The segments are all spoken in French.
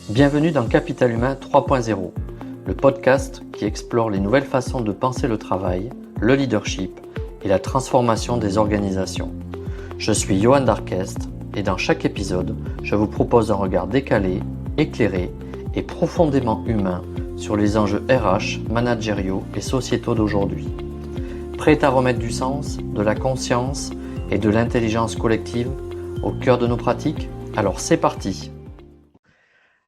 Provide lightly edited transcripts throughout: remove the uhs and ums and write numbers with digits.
Bienvenue dans Capital Humain 3.0, le podcast qui explore les nouvelles façons de penser le travail, le leadership et la transformation des organisations. Je suis Johan Darquest et dans chaque épisode, je vous propose un regard décalé, éclairé et profondément humain sur les enjeux RH, managériaux et sociétaux d'aujourd'hui. Prêt à remettre du sens, de la conscience et de l'intelligence collective au cœur de nos pratiques? Alors c'est parti!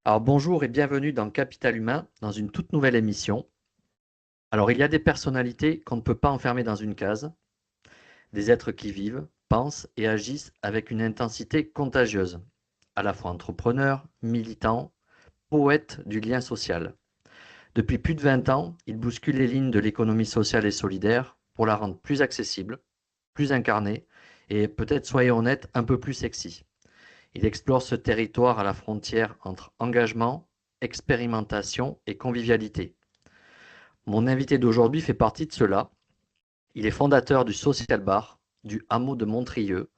Alors bonjour et bienvenue dans Capital Humain, dans une toute nouvelle émission. Alors il y a des personnalités qu'on ne peut pas enfermer dans une case, des êtres qui vivent, pensent et agissent avec une intensité contagieuse, à la fois entrepreneurs, militants, poètes du lien social. Depuis plus de 20 ans, ils bousculent les lignes de l'économie sociale et solidaire pour la rendre plus accessible, plus incarnée et peut-être, soyons honnêtes, un peu plus sexy. Il explore ce territoire à la frontière entre engagement, expérimentation et convivialité. Mon invité d'aujourd'hui fait partie de cela. Il est fondateur du Social Bar, du hameau de Montrieux,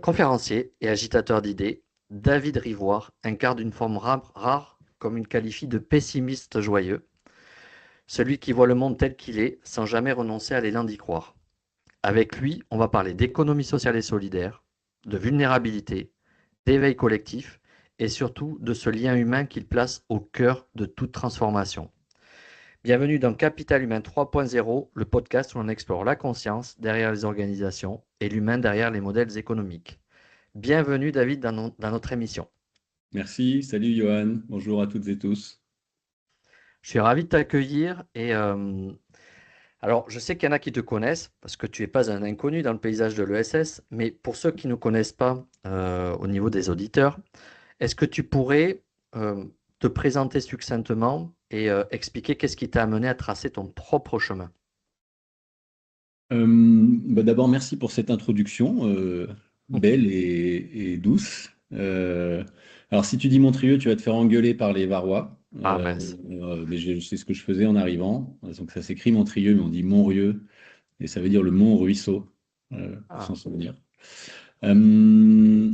conférencier et agitateur d'idées. David Rivoire incarne une forme rare comme il qualifie de pessimiste joyeux, celui qui voit le monde tel qu'il est sans jamais renoncer à l'élan d'y croire. Avec lui, on va parler d'économie sociale et solidaire, de vulnérabilité, d'éveil collectif et surtout de ce lien humain qu'il place au cœur de toute transformation. Bienvenue dans Capital Humain 3.0, le podcast où on explore la conscience derrière les organisations et l'humain derrière les modèles économiques. Bienvenue David dans notre émission. Merci, salut Johan, bonjour à toutes et tous. Je suis ravi de t'accueillir et alors je sais qu'il y en a qui te connaissent parce que tu n'es pas un inconnu dans le paysage de l'ESS, mais pour ceux qui ne connaissent pas au niveau des auditeurs, est-ce que tu pourrais te présenter succinctement et expliquer qu'est-ce qui t'a amené à tracer ton propre chemin? D'abord, merci pour cette introduction belle et douce. Alors, si tu dis Montrieux, tu vas te faire engueuler par les Varois. Ah mince. Mais je sais ce que je faisais en arrivant. Donc, ça s'écrit Montrieux, mais on dit Montrieux, et ça veut dire le mont ruisseau, pour Ah, s'en souvenir. Euh,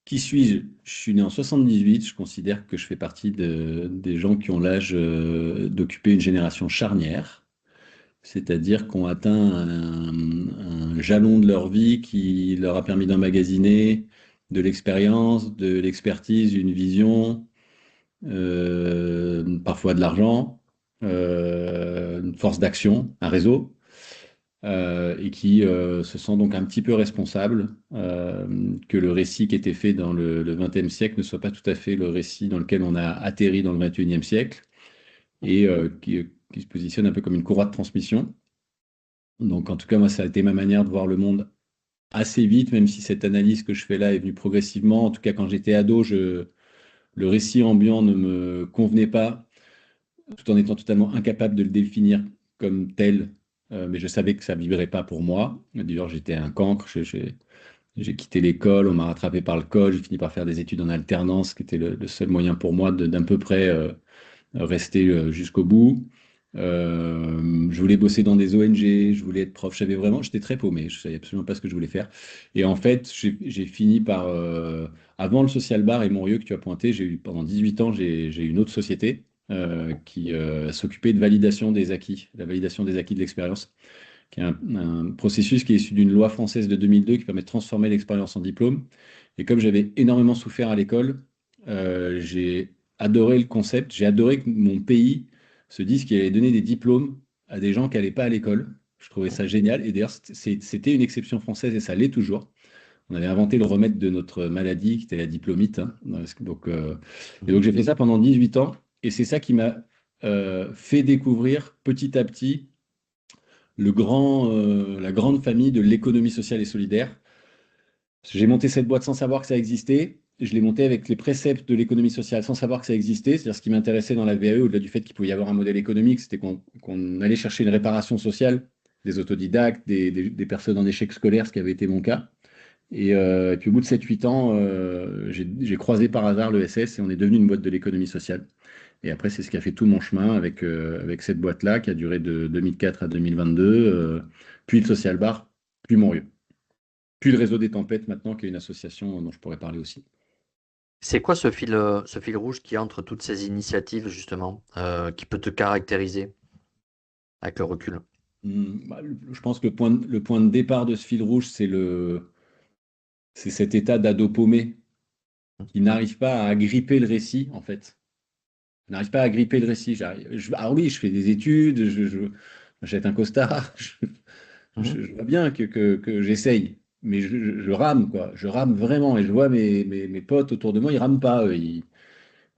qui suis-je? Je suis né en 78. Je considère que je fais partie des gens qui ont l'âge d'occuper une génération charnière. C'est-à-dire qu'on atteint un jalon de leur vie qui leur a permis d'emmagasiner de l'expérience, de l'expertise, une vision, parfois de l'argent, une force d'action, un réseau, et qui se sent donc un petit peu responsable que le récit qui était fait dans le XXe siècle ne soit pas tout à fait le récit dans lequel on a atterri dans le XXIe siècle, et qui se positionne un peu comme une courroie de transmission. Donc, en tout cas, moi, ça a été ma manière de voir le monde assez vite, même si cette analyse que je fais là est venue progressivement. En tout cas, quand j'étais ado, le récit ambiant ne me convenait pas, tout en étant totalement incapable de le définir comme tel. Mais je savais que ça ne vibrait pas pour moi. D'ailleurs, j'étais un cancre. J'ai quitté l'école, on m'a rattrapé par le col. J'ai fini par faire des études en alternance, qui était le seul moyen pour moi d'un peu près rester jusqu'au bout. Je voulais bosser dans des ONG, je voulais être prof. J'étais très paumé, je savais absolument pas ce que je voulais faire. Et en fait, j'ai fini par, avant le Social Bar et Montrieux que tu as pointé, pendant 18 ans, j'ai eu une autre société qui s'occupait de validation des acquis, la validation des acquis de l'expérience, qui est un processus qui est issu d'une loi française de 2002 qui permet de transformer l'expérience en diplôme. Et comme j'avais énormément souffert à l'école, j'ai adoré le concept, j'ai adoré que mon pays se dise qu'il allait donner des diplômes à des gens qui n'allaient pas à l'école. Je trouvais ça génial. Et d'ailleurs, c'était une exception française et ça l'est toujours. On avait inventé le remède de notre maladie, qui était la diplômite, hein. Donc j'ai fait ça pendant 18 ans. Et c'est ça qui m'a fait découvrir petit à petit la grande famille de l'économie sociale et solidaire. J'ai monté cette boîte sans savoir que ça existait. Je l'ai montée avec les préceptes de l'économie sociale sans savoir que ça existait. C'est-à-dire ce qui m'intéressait dans la VAE, au-delà du fait qu'il pouvait y avoir un modèle économique, c'était qu'on allait chercher une réparation sociale des autodidactes, des personnes en échec scolaire, ce qui avait été mon cas. Et puis au bout de 7-8 ans, j'ai croisé par hasard l'ESS et on est devenu une boîte de l'économie sociale. Et après, c'est ce qui a fait tout mon chemin avec cette boîte-là qui a duré de 2004 à 2022, puis le Social Bar, puis Montrieux. Puis le Réseau des Tempêtes maintenant, qui est une association dont je pourrais parler aussi. C'est quoi ce fil rouge qui est entre toutes ces initiatives, justement, qui peut te caractériser avec le recul? Je pense que le point de départ de ce fil rouge, c'est cet état d'ado paumé qui n'arrive pas à agripper le récit, en fait. Il n'arrive pas à agripper le récit. Ah oui, je fais des études, j'achète un costard, Mhm. je vois bien que j'essaye, mais je rame, quoi. Je rame vraiment, et je vois mes potes autour de moi, ils rament pas, eux.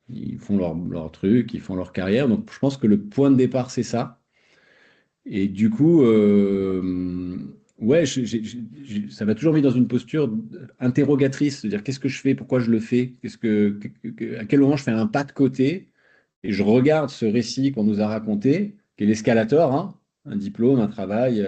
Ils font leur truc, ils font leur carrière. Donc, je pense que le point de départ, c'est ça. Et du coup, ouais, ça m'a toujours mis dans une posture interrogatrice, c'est-à-dire qu'est-ce que je fais, pourquoi je le fais, à quel moment je fais un pas de côté et je regarde ce récit qu'on nous a raconté, qui est l'escalator, hein, un diplôme, un travail,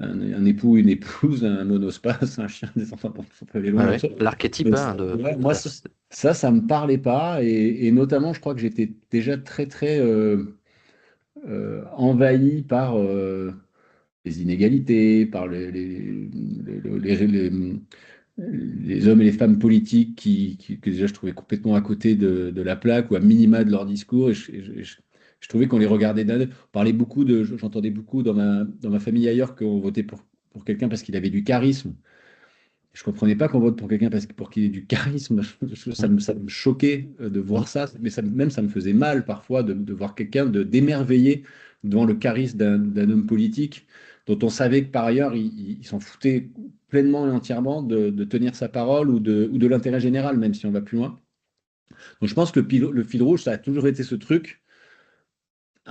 un époux, une épouse, un monospace, un chien, des enfants, bon, faut pas aller Ouais, loin dans le ouais. truc. L'archétype Mais hein, de ouais, moi, la société. ça me parlait pas et notamment, je crois que j'étais déjà très, très envahi par les inégalités, par les hommes et les femmes politiques que déjà je trouvais complètement à côté de la plaque ou à minima de leur discours. Je trouvais qu'on les regardait d'un œil. On parlait beaucoup j'entendais beaucoup dans ma famille ailleurs qu'on votait pour quelqu'un parce qu'il avait du charisme. Je comprenais pas qu'on vote pour quelqu'un pour qu'il ait du charisme. Mhm. Ça me choquait de Mhm. voir ça, mais même ça me faisait mal parfois de voir quelqu'un d'émerveillé devant le charisme d'un homme politique dont on savait que par ailleurs il s'en foutait pleinement et entièrement de tenir sa parole ou de l'intérêt général, même si on va plus loin. Donc je pense que le fil rouge, ça a toujours été ce truc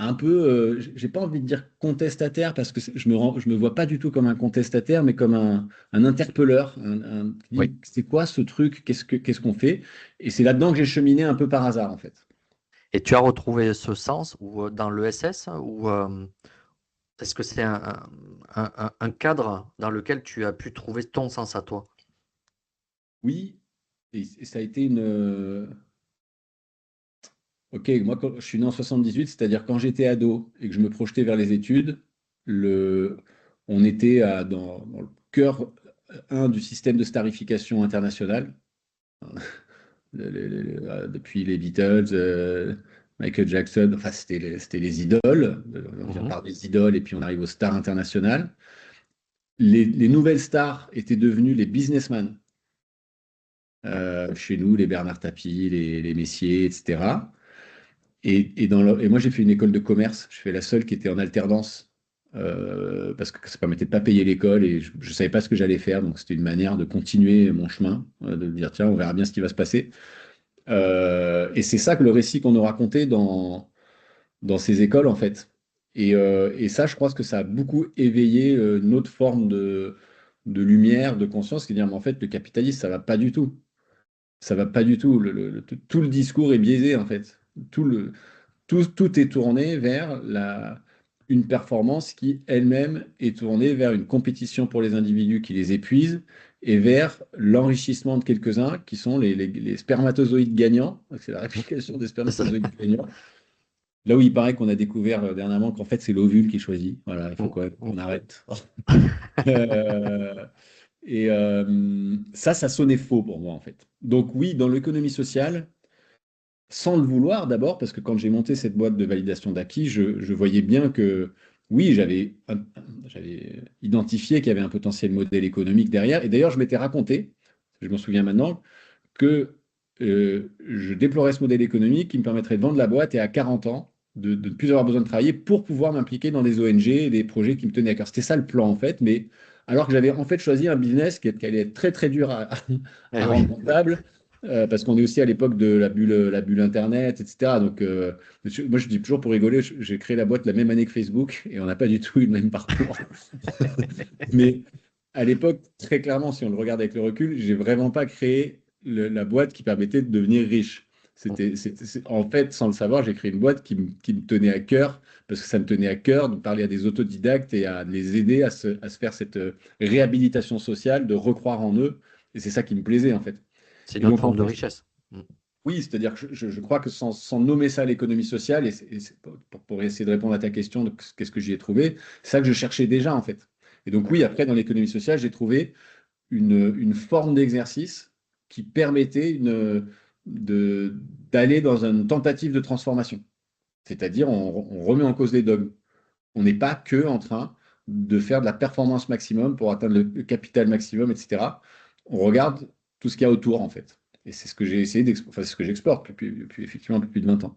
un peu, j'ai pas envie de dire contestataire parce que je me vois pas du tout comme un contestataire, mais comme un interpelleur, qui Oui. dit c'est quoi ce truc, qu'est-ce qu'on fait? Et c'est là-dedans que j'ai cheminé un peu par hasard en fait. Et tu as retrouvé ce sens ou dans l'ESS ou est-ce que c'est un cadre dans lequel tu as pu trouver ton sens à toi? Oui, et ça a été une. Ok, moi je suis né en 78, c'est-à-dire quand j'étais ado et que je me projetais vers les études, on était dans le cœur du système de starification international. Depuis les Beatles, Michael Jackson, enfin c'était les idoles. On vient Mhm. par des idoles et puis on arrive aux stars internationales. Les nouvelles stars étaient devenues les businessmen. Chez nous, les Bernard Tapie, les Messier, etc. Et moi, j'ai fait une école de commerce. Je fais la seule qui était en alternance parce que ça permettait de pas payer l'école et je ne savais pas ce que j'allais faire. Donc, c'était une manière de continuer mon chemin, de me dire, tiens, on verra bien ce qui va se passer. Et c'est ça que le récit qu'on nous racontait dans ces écoles, en fait. Et ça, je pense que ça a beaucoup éveillé notre forme de lumière, de conscience, qui est de dire, mais en fait, le capitalisme, ça va pas du tout. Ça va pas du tout. Tout le discours est biaisé, en fait. Tout est tourné vers une performance qui elle-même est tournée vers une compétition pour les individus qui les épuisent et vers l'enrichissement de quelques-uns qui sont les spermatozoïdes gagnants. C'est la réplication des C'est ça. spermatozoïdes gagnants. Là où il paraît qu'on a découvert dernièrement qu'en fait c'est l'ovule qui choisit. Voilà, il faut Mm, qu'on mm. arrête. Euh, ça sonnait faux pour moi en fait. Donc oui, dans l'économie sociale, sans le vouloir d'abord, parce que quand j'ai monté cette boîte de validation d'acquis, je voyais bien que oui, j'avais identifié qu'il y avait un potentiel modèle économique derrière. Et d'ailleurs, je m'étais raconté, je m'en souviens maintenant, que je déplorais ce modèle économique qui me permettrait de vendre la boîte et à 40 ans, de ne plus avoir besoin de travailler pour pouvoir m'impliquer dans des ONG et des projets qui me tenaient à cœur. C'était ça le plan en fait, mais alors que j'avais en fait choisi un business qui allait être très très dur Eh à oui. rendre rentable. Parce qu'on est aussi à l'époque de la bulle Internet, etc. Donc, moi, je dis toujours pour rigoler, j'ai créé la boîte la même année que Facebook et on n'a pas du tout eu le même parcours. Mais à l'époque, très clairement, si on le regarde avec le recul, j'ai vraiment pas créé la boîte qui permettait de devenir riche. En fait, sans le savoir, j'ai créé une boîte qui me tenait à cœur, parce que ça me tenait à cœur de parler à des autodidactes et à les aider à se faire cette réhabilitation sociale, de recroire en eux. Et c'est ça qui me plaisait, en fait. C'est Et une autre donc, en forme de fait, richesse. Mm. oui, c'est-à-dire que je crois que sans nommer ça l'économie sociale, pour essayer de répondre à ta question de qu'est-ce que j'y ai trouvé, c'est ça que je cherchais déjà, en fait. Et donc, oui, D'accord. après, dans l'économie sociale, j'ai trouvé une forme d'exercice qui permettait d'aller dans une tentative de transformation. C'est-à-dire, on remet en cause les dogmes. On n'est pas que en train de faire de la performance maximum pour atteindre le capital maximum, etc. On regarde tout ce qu'il y a autour, en fait. Et c'est ce que j'ai essayé d'explorer, enfin, c'est ce que j'explore depuis effectivement un peu plus de 20 ans.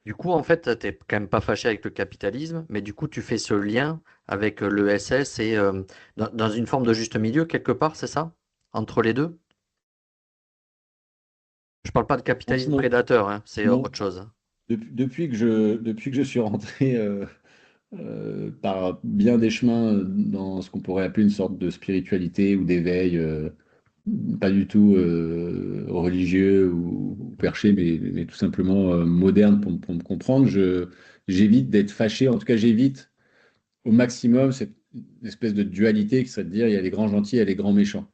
Du coup, en fait, t'es quand même pas fâché avec le capitalisme, mais du coup, tu fais ce lien avec l'ESS et dans une forme de juste milieu quelque part, c'est ça? Entre les deux? Je parle pas de capitalisme Franchement, prédateur, hein, c'est non. autre chose. Depuis que je suis rentré par bien des chemins dans ce qu'on pourrait appeler une sorte de spiritualité ou d'éveil, pas du tout religieux ou perché, mais tout simplement moderne pour me comprendre, j'évite d'être fâché, en tout cas j'évite au maximum cette espèce de dualité qui serait de dire il y a les grands gentils et les grands méchants.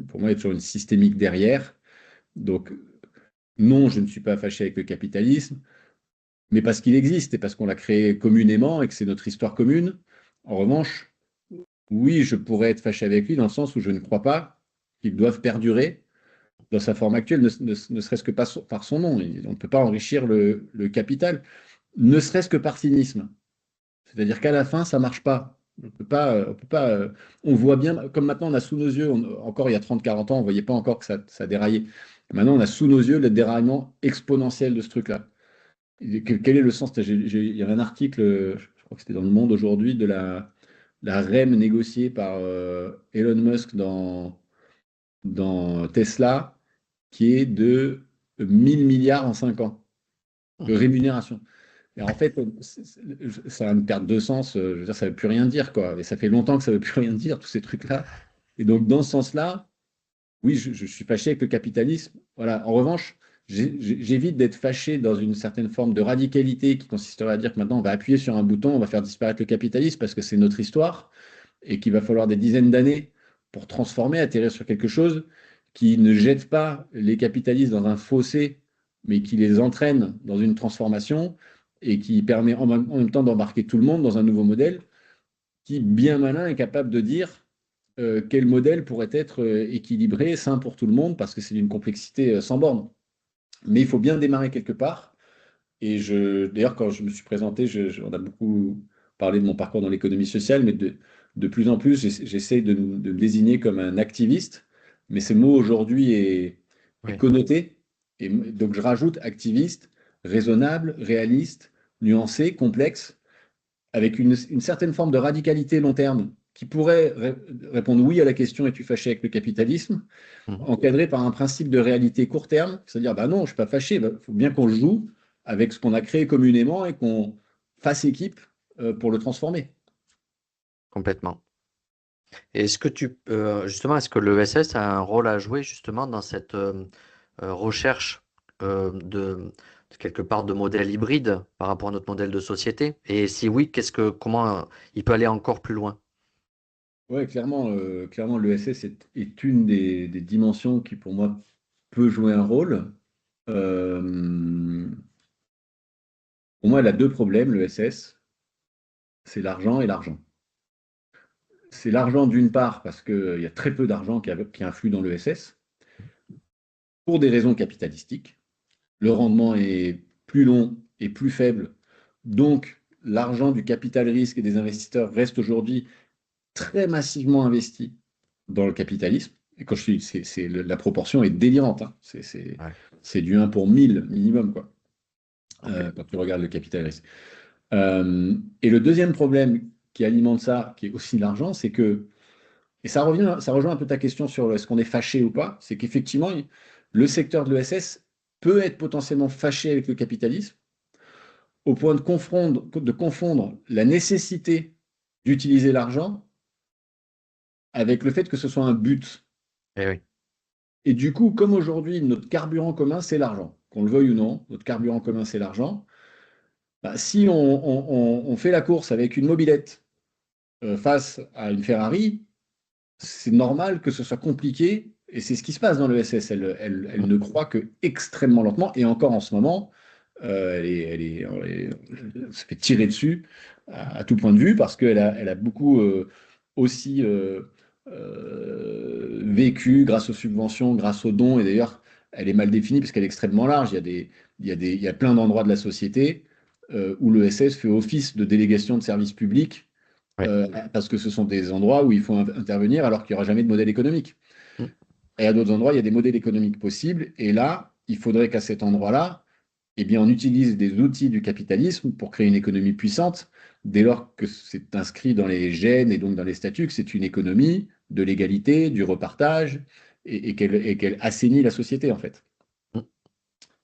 Pour moi, il y a toujours une systémique derrière. Donc, non, je ne suis pas fâché avec le capitalisme, mais parce qu'il existe et parce qu'on l'a créé communément et que c'est notre histoire commune. En revanche, oui, je pourrais être fâché avec lui dans le sens où je ne crois pas qu'il doive perdurer dans sa forme actuelle, ne serait-ce que par son nom. On ne peut pas enrichir le capital, ne serait-ce que par cynisme. C'est-à-dire qu'à la fin, ça ne marche pas. On voit bien, comme maintenant on a sous nos yeux, encore il y a 30-40 ans, on ne voyait pas encore que ça déraillait. Maintenant, on a sous nos yeux le déraillement exponentiel de ce truc-là. Quel est le sens? Il y avait un article, je crois que c'était dans Le Monde aujourd'hui, de la REM négociée par Elon Musk dans Tesla, qui est de 1000 milliards en 5 ans de Mhm. rémunération. Et en fait, ça va me perdre de sens. Je veux dire, ça ne veut plus rien dire, quoi. Et ça fait longtemps que ça ne veut plus rien dire, tous ces trucs-là. Et donc, dans ce sens-là, oui, je suis fâché avec le capitalisme. Voilà. En revanche, j'évite d'être fâché dans une certaine forme de radicalité qui consisterait à dire que maintenant, on va appuyer sur un bouton, on va faire disparaître le capitalisme parce que c'est notre histoire et qu'il va falloir des dizaines d'années pour transformer, atterrir sur quelque chose qui ne jette pas les capitalistes dans un fossé, mais qui les entraîne dans une transformation et qui permet en même temps d'embarquer tout le monde dans un nouveau modèle qui, bien malin, est capable de dire quel modèle pourrait être équilibré, sain pour tout le monde, parce que c'est d'une complexité sans borne. Mais il faut bien démarrer quelque part. Et d'ailleurs, quand je me suis présenté, on a beaucoup parlé de mon parcours dans l'économie sociale, mais de plus en plus, j'essaie de me désigner comme un activiste. Mais ce mot aujourd'hui est Oui, connoté. Et donc, je rajoute activiste, raisonnable, réaliste, nuancé, complexe, avec une certaine forme de radicalité long terme qui pourrait répondre oui à la question es-tu fâché avec le capitalisme, mhm. encadré par un principe de réalité court terme, c'est-à-dire bah non, je ne suis pas fâché, il faut bien qu'on joue avec ce qu'on a créé communément et qu'on fasse équipe pour le transformer. Complètement. Et justement, est-ce que l'ESS a un rôle à jouer justement dans cette recherche quelque part de modèle hybride par rapport à notre modèle de société? Et si oui, comment il peut aller encore plus loin? Oui, clairement l'ESS est une des dimensions qui, pour moi, peut jouer un rôle. Euh, pour moi, elle a deux problèmes, l'ESS, c'est l'argent et l'argent. C'est l'argent d'une part parce qu'il y a très peu d'argent qui influe dans l'ESS pour des raisons capitalistiques. Le rendement est plus long et plus faible. Donc, l'argent du capital risque et des investisseurs reste aujourd'hui très massivement investi dans le capitalisme. Et quand je dis, la proportion est délirante, hein. Ouais, C'est du 1 pour 1000 minimum, quoi, quand complètement. tu regardes le capital risque. Et le deuxième problème qui alimente ça, qui est aussi l'argent, c'est que, et ça rejoint un peu ta question sur est-ce qu'on est fâché ou pas, c'est qu'effectivement, le secteur de l'ESS peut être potentiellement fâché avec le capitalisme au point de confondre la nécessité d'utiliser l'argent avec le fait que ce soit un but. Eh oui, Et du coup, comme aujourd'hui, notre carburant commun, c'est l'argent. Qu'on le veuille ou non, notre carburant commun, c'est l'argent. Bah, si on fait la course avec une mobilette face à une Ferrari, c'est normal que ce soit compliqué. Et c'est ce qui se passe dans le SS. Elle ne croit que extrêmement lentement. Et encore en ce moment, elle se fait tirer dessus à tout point de vue parce qu'elle a beaucoup aussi. vécue grâce aux subventions, grâce aux dons. Et d'ailleurs, elle est mal définie parce qu'elle est extrêmement large. Il y a plein d'endroits de la société où le SS fait office de délégation de services publics Ouais. parce que ce sont des endroits où il faut intervenir alors qu'il n'y aura jamais de modèle économique. Mm. Et à d'autres endroits, il y a des modèles économiques possibles. Et là, il faudrait qu'à cet endroit-là, eh bien, on utilise des outils du capitalisme pour créer une économie puissante, dès lors que c'est inscrit dans les gènes et donc dans les statuts que c'est une économie de l'égalité, du repartage, et qu'elle assainit la société, en fait. Mm.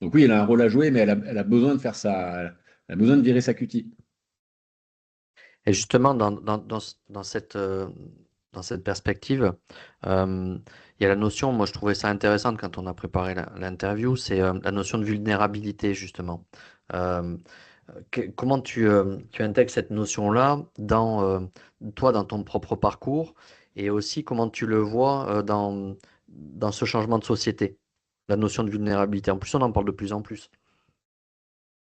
Donc oui, elle a un rôle à jouer, mais elle a besoin de faire elle a besoin de virer sa cutie. Et justement, dans cette perspective, il y a la notion, moi je trouvais ça intéressante quand on a préparé l'interview, c'est la notion de vulnérabilité, justement. Euh, Comment tu intègres cette notion-là toi, dans ton propre parcours, et aussi comment tu le vois dans ce changement de société, la notion de vulnérabilité. En plus, on en parle de plus en plus.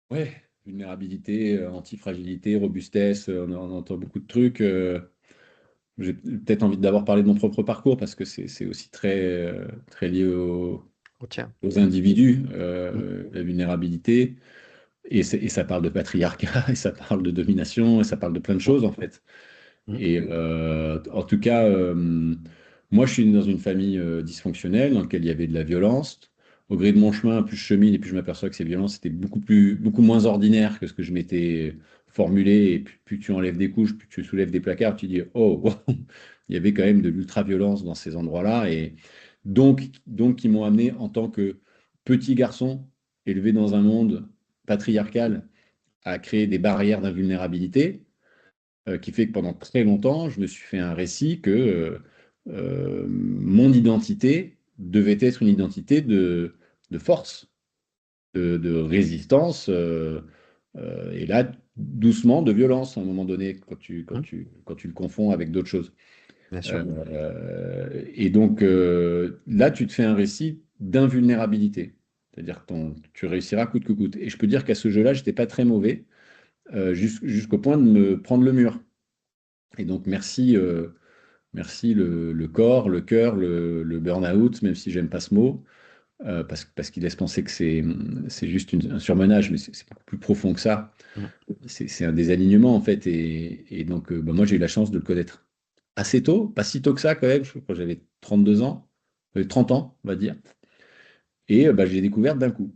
Ouais, vulnérabilité, antifragilité, robustesse, on entend beaucoup de trucs. J'ai peut-être envie d'abord parler de mon propre parcours parce que c'est aussi très lié Oh, tiens. aux individus, Mm, la vulnérabilité. Et ça parle de patriarcat, et ça parle de domination, et ça parle de plein de mm, choses en fait. mm, Et en tout cas, moi je suis né dans une famille dysfonctionnelle dans laquelle il y avait de la violence. Au gré de mon chemin, plus je chemine et plus je m'aperçois que ces violences étaient beaucoup moins ordinaires que ce que je m'étais formulé. Et plus tu enlèves des couches, plus tu soulèves des placards, tu dis, oh, wow, il y avait quand même de l'ultra-violence dans ces endroits-là. Et donc, ils m'ont amené en tant que petit garçon élevé dans un monde patriarcal à créer des barrières d'invulnérabilité qui fait que pendant très longtemps, je me suis fait un récit que mon identité devait être une identité de force, de résistance, et là, doucement, de violence à un moment donné, mm, quand tu le confonds avec d'autres choses. bien sûr. Et donc, là, tu te fais un récit d'invulnérabilité. C'est-à-dire que tu réussiras coûte que coûte. Et je peux dire qu'à ce jeu-là, j'étais pas très mauvais, jusqu'au point de me prendre le mur. Et donc, merci le corps, le cœur, le burn-out, même si j'aime pas ce mot, parce qu'il laisse penser que c'est juste un surmenage, mais c'est beaucoup plus profond que ça. Mm, C'est un désalignement, en fait. Et donc, bah, moi, j'ai eu la chance de le connaître assez tôt, pas si tôt que ça, quand même. Je crois que j'avais 32 ans, 30 ans, on va dire. Et bah, j'ai découvert d'un coup.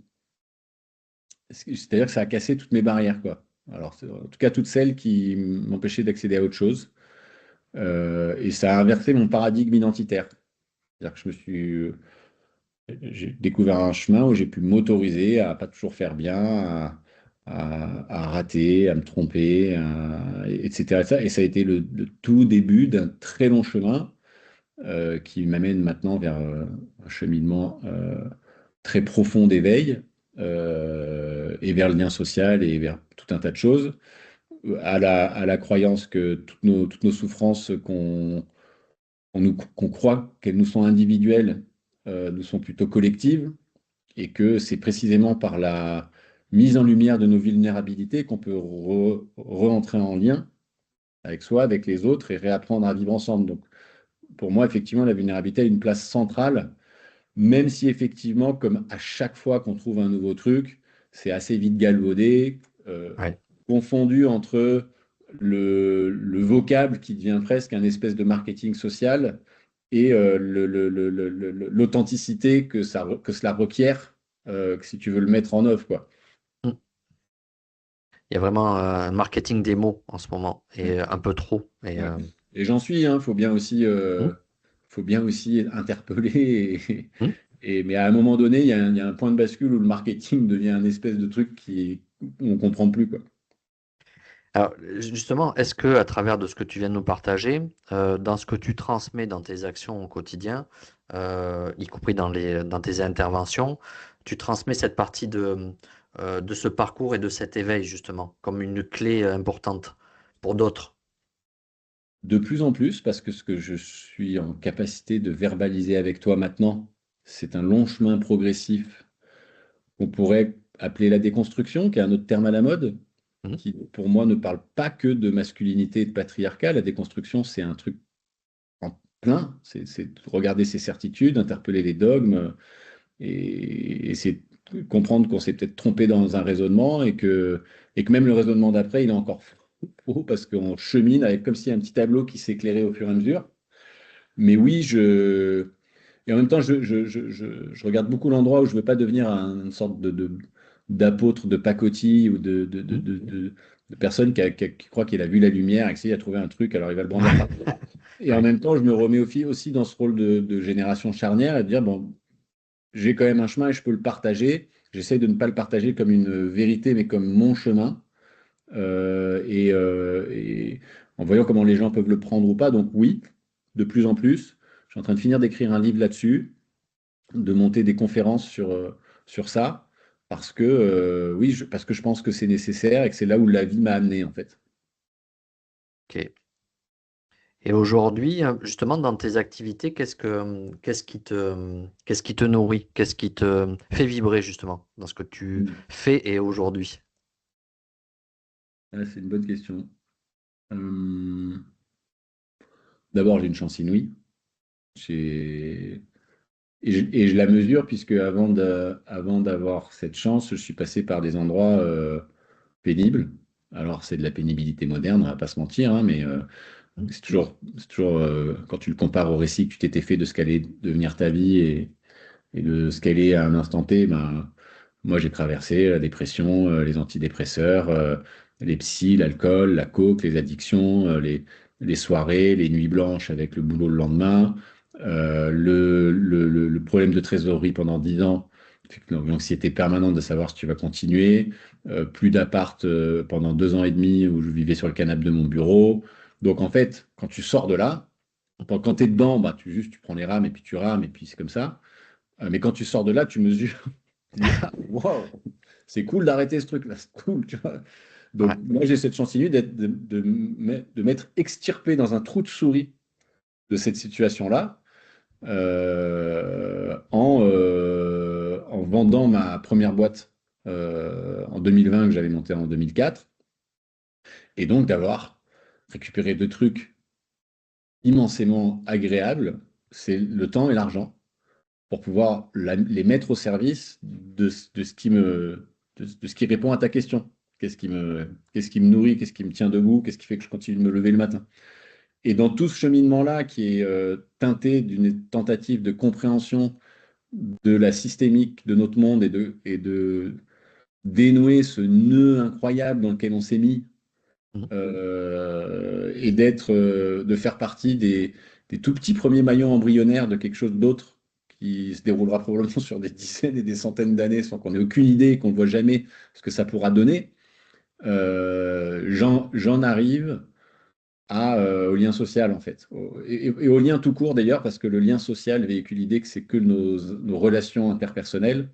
C'est-à-dire que ça a cassé toutes mes barrières, quoi. Alors, en tout cas, toutes celles qui m'empêchaient d'accéder à autre chose. Et ça a inversé mon paradigme identitaire. C'est-à-dire que j'ai découvert un chemin où j'ai pu m'autoriser à pas toujours faire bien, à rater, à me tromper, etc. Et ça a été le tout début d'un très long chemin qui m'amène maintenant vers un cheminement très profond d'éveil et vers le lien social et vers tout un tas de choses, à la croyance que toutes nos souffrances qu'on croit qu'elles nous sont individuelles, nous sont plutôt collectives, et que c'est précisément par la mise en lumière de nos vulnérabilités qu'on peut re-entrer en lien avec soi, avec les autres, et réapprendre à vivre ensemble. Donc, pour moi, effectivement, la vulnérabilité a une place centrale, même si effectivement, comme à chaque fois qu'on trouve un nouveau truc, c'est assez vite galvaudé, ouais. confondu entre le vocable qui devient presque un espèce de marketing social et l'authenticité que cela requiert si tu veux le mettre en œuvre, quoi. Mm. Il y a vraiment un marketing des mots en ce moment, et un peu trop. Ouais. Et j'en suis, hein, Mm, faut bien aussi interpeller. mm. Mais à un moment donné, il y a un point de bascule où le marketing devient un espèce de truc où on comprend plus, quoi. Alors, justement, est-ce que, à travers de ce que tu viens de nous partager, dans ce que tu transmets dans tes actions au quotidien, y compris dans tes interventions, tu transmets cette partie de ce parcours et de cet éveil, justement, comme une clé importante pour d'autres? De plus en plus, parce que ce que je suis en capacité de verbaliser avec toi maintenant, c'est un long chemin progressif qu'on pourrait appeler la déconstruction, qui est un autre terme à la mode, Mhm. qui pour moi ne parle pas que de masculinité et de patriarcat. La déconstruction, c'est un truc plein. C'est de regarder ses certitudes, interpeller les dogmes et essayer de comprendre qu'on s'est peut-être trompé dans un raisonnement et que même le raisonnement d'après, il est encore faux parce qu'on chemine avec comme si un petit tableau qui s'éclairait au fur et à mesure. Mais oui, et en même temps, je regarde beaucoup l'endroit où je ne veux pas devenir une sorte d'apôtre de pacotille ou de personne qui croit qu'il a vu la lumière et qu'il a trouvé un truc, alors il va le brandir partout. Et en Ouais. même temps, je me remets aussi dans ce rôle de génération charnière et de dire, bon, j'ai quand même un chemin et je peux le partager. J'essaie de ne pas le partager comme une vérité, mais comme mon chemin. Et en voyant comment les gens peuvent le prendre ou pas. Donc oui, de plus en plus. Je suis en train de finir d'écrire un livre là-dessus, de monter des conférences sur ça, parce que oui, parce que je pense que c'est nécessaire et que c'est là où la vie m'a amené en fait. Ok. Et aujourd'hui, justement, dans tes activités, qu'est-ce qui te nourrit? Qu'est-ce qui te fait vibrer, justement, dans ce que tu Mm. fais et aujourd'hui? Ah, c'est une bonne question. Euh, D'abord, j'ai une chance inouïe. J'ai et je la mesure puisque avant d'avoir cette chance, je suis passé par des endroits pénibles. Alors, c'est de la pénibilité moderne, on va pas se mentir, hein, mais c'est toujours quand tu le compares au récit que tu t'étais fait de ce qu'allait devenir ta vie et de ce qu'elle est à un instant T, ben, moi j'ai traversé la dépression, les antidépresseurs, les psys, l'alcool, la coke, les addictions, les soirées, les nuits blanches avec le boulot le lendemain, le problème de trésorerie pendant 10 ans, l'anxiété permanente de savoir si tu vas continuer, plus d'appart pendant 2 ans et demi où je vivais sur le canapé de mon bureau. Donc en fait, quand tu sors de là, quand tu es dedans, bah, tu prends les rames et puis tu rames et puis c'est comme ça. Mais quand tu sors de là, tu mesures, tu dis, ah, wow, c'est cool d'arrêter ce truc-là, c'est cool, tu vois. Ouais. Donc, moi, j'ai cette chance inouïe de m'être extirpé dans un trou de souris de cette situation-là en vendant ma première boîte en 2020 que j'avais montée en 2004. Et donc, d'avoir récupéré deux trucs immensément agréables, c'est le temps et l'argent pour pouvoir les mettre au service de ce de ce qui répond à ta question. Qu'est-ce qui me nourrit, qu'est-ce qui me tient debout, qu'est-ce qui fait que je continue de me lever le matin. Et dans tout ce cheminement-là, qui est teinté d'une tentative de compréhension de la systémique de notre monde et de dénouer ce nœud incroyable dans lequel on s'est mis, Mhm. et de faire partie des tout petits premiers maillons embryonnaires de quelque chose d'autre qui se déroulera probablement sur des dizaines et des centaines d'années sans qu'on ait aucune idée, qu'on ne voit jamais ce que ça pourra donner. J'en arrive au lien social en fait, et au lien tout court d'ailleurs, parce que le lien social véhicule l'idée que c'est que nos relations interpersonnelles.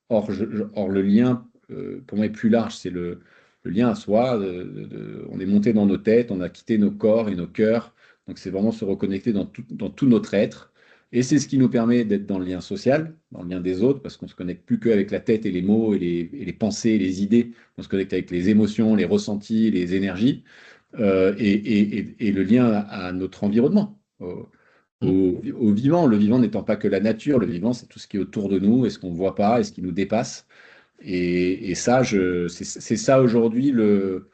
Or, le lien, pour moi, est plus large. C'est le lien à soi. On est monté dans nos têtes, on a quitté nos corps et nos cœurs. Donc, c'est vraiment se reconnecter dans tout notre être. Et c'est ce qui nous permet d'être dans le lien social, dans le lien des autres, parce qu'on ne se connecte plus qu'avec la tête et les mots et les pensées, les idées. On se connecte avec les émotions, les ressentis, les énergies, et le lien à notre environnement, Mhm. au vivant. Le vivant n'étant pas que la nature, le vivant, c'est tout ce qui est autour de nous et ce qu'on ne voit pas et ce qui nous dépasse. Et ça, c'est ça aujourd'hui le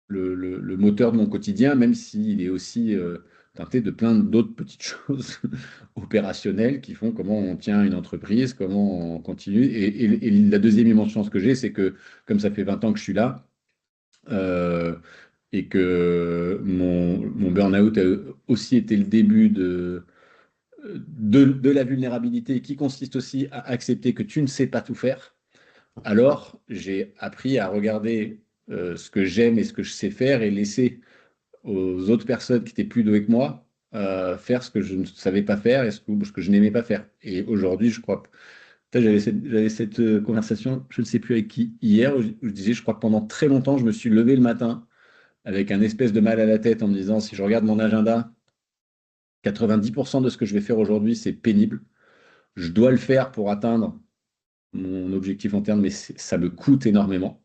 moteur de mon quotidien, même s'il est aussi teinté de plein d'autres petites choses opérationnelles qui font comment on tient une entreprise, comment on continue. Et la deuxième immense chance que j'ai, c'est que comme ça fait 20 ans que je suis là, euh, et que mon burn-out a aussi été le début de la vulnérabilité qui consiste aussi à accepter que tu ne sais pas tout faire, alors j'ai appris à regarder ce que j'aime et ce que je sais faire et laisser aux autres personnes qui étaient plus douées que moi faire ce que je ne savais pas faire et ce que je n'aimais pas faire. Et aujourd'hui, je crois. Putain, j'avais cette conversation, je ne sais plus avec qui, hier, où je disais, je crois que pendant très longtemps, je me suis levé le matin avec un espèce de mal à la tête en me disant, si je regarde mon agenda, 90% de ce que je vais faire aujourd'hui, c'est pénible. Je dois le faire pour atteindre mon objectif interne, mais ça me coûte énormément.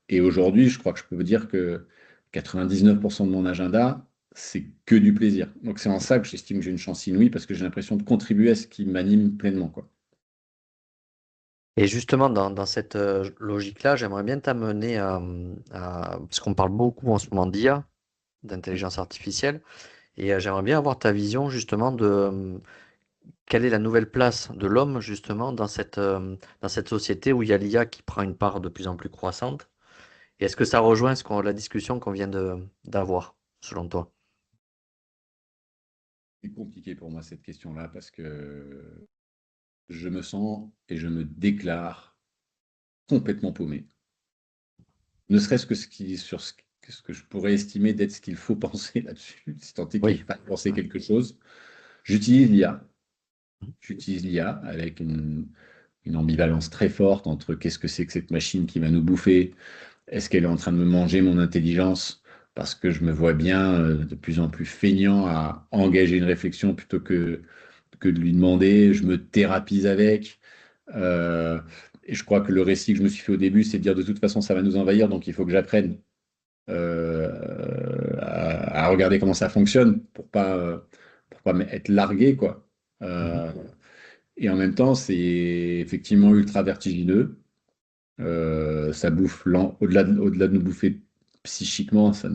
Et aujourd'hui, je crois que je peux vous dire que 99% de mon agenda, c'est que du plaisir. Donc c'est en ça que j'estime que j'ai une chance inouïe parce que j'ai l'impression de contribuer à ce qui m'anime pleinement, quoi. Et justement, dans cette logique-là, j'aimerais bien t'amener parce qu'on parle beaucoup en ce moment d'IA, d'intelligence artificielle, et j'aimerais bien avoir ta vision justement de quelle est la nouvelle place de l'homme justement dans cette société où il y a l'IA qui prend une part de plus en plus croissante. Et est-ce que ça rejoint la discussion qu'on vient d'avoir, selon toi? C'est compliqué pour moi cette question-là parce que je me sens et je me déclare complètement paumé. Ne serait-ce que ce que je pourrais estimer d'être ce qu'il faut penser là-dessus, si tant est qu'il Oui. faille penser quelque chose. J'utilise l'IA. J'utilise l'IA avec une ambivalence très forte entre qu'est-ce que c'est que cette machine qui va nous bouffer? Est-ce qu'elle est en train de me manger mon intelligence? Parce que je me vois bien de plus en plus feignant à engager une réflexion plutôt que de lui demander. Je me thérapise avec. Euh, et je crois que le récit que je me suis fait au début, c'est de dire de toute façon, ça va nous envahir, donc il faut que j'apprenne à regarder comment ça fonctionne pour pas être largué, quoi. Mhm. Euh, et en même temps, c'est effectivement ultra vertigineux. Ça bouffe au-delà de nous bouffer psychiquement, ça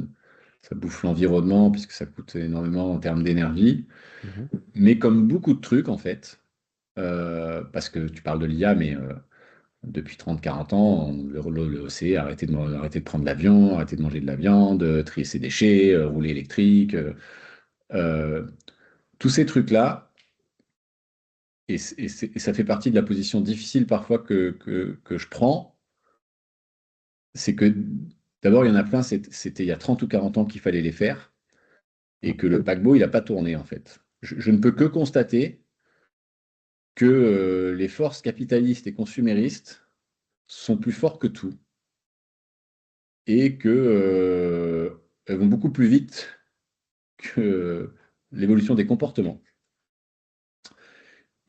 bouffe l'environnement puisque ça coûte énormément en termes d'énergie. Mhm. Mais comme beaucoup de trucs, en fait, parce que tu parles de l'IA, mais depuis 30-40 ans, l'OC a arrêté de prendre l'avion, arrêté de manger de la viande, trier ses déchets, rouler électrique, euh, tous ces trucs-là. Et ça fait partie de la position difficile parfois que je prends. C'est que d'abord, il y en a plein, c'était il y a 30 ou 40 ans qu'il fallait les faire, et que le paquebot, il n'a pas tourné, en fait. Je ne peux que constater que les forces capitalistes et consuméristes sont plus forts que tout, et que elles vont beaucoup plus vite que l'évolution des comportements.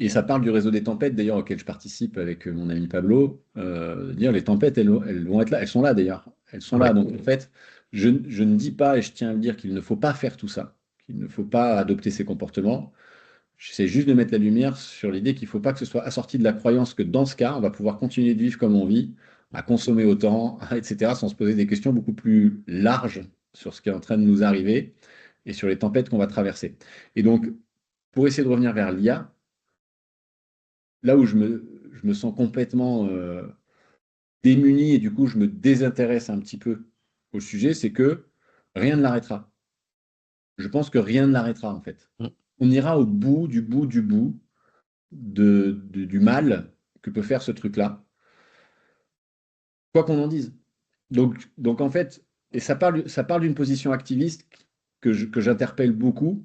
Et ça parle du réseau des tempêtes, d'ailleurs, auquel je participe avec mon ami Pablo. Dire les tempêtes, elles vont être là, elles sont là d'ailleurs. Elles sont Oui. là. Donc en fait, je ne dis pas, et je tiens à le dire, qu'il ne faut pas faire tout ça, qu'il ne faut pas adopter ces comportements. J'essaie juste de mettre la lumière sur l'idée qu'il ne faut pas que ce soit assorti de la croyance que dans ce cas, on va pouvoir continuer de vivre comme on vit, à consommer autant, etc., sans se poser des questions beaucoup plus larges sur ce qui est en train de nous arriver et sur les tempêtes qu'on va traverser. Et donc, pour essayer de revenir vers l'IA, là où je me sens complètement démuni et du coup je me désintéresse un petit peu au sujet, c'est que rien ne l'arrêtera. Je pense que rien ne l'arrêtera en fait. Mm. On ira au bout du bout du bout du mal que peut faire ce truc-là, quoi qu'on en dise. Donc en fait, et ça parle d'une position activiste que j'interpelle beaucoup,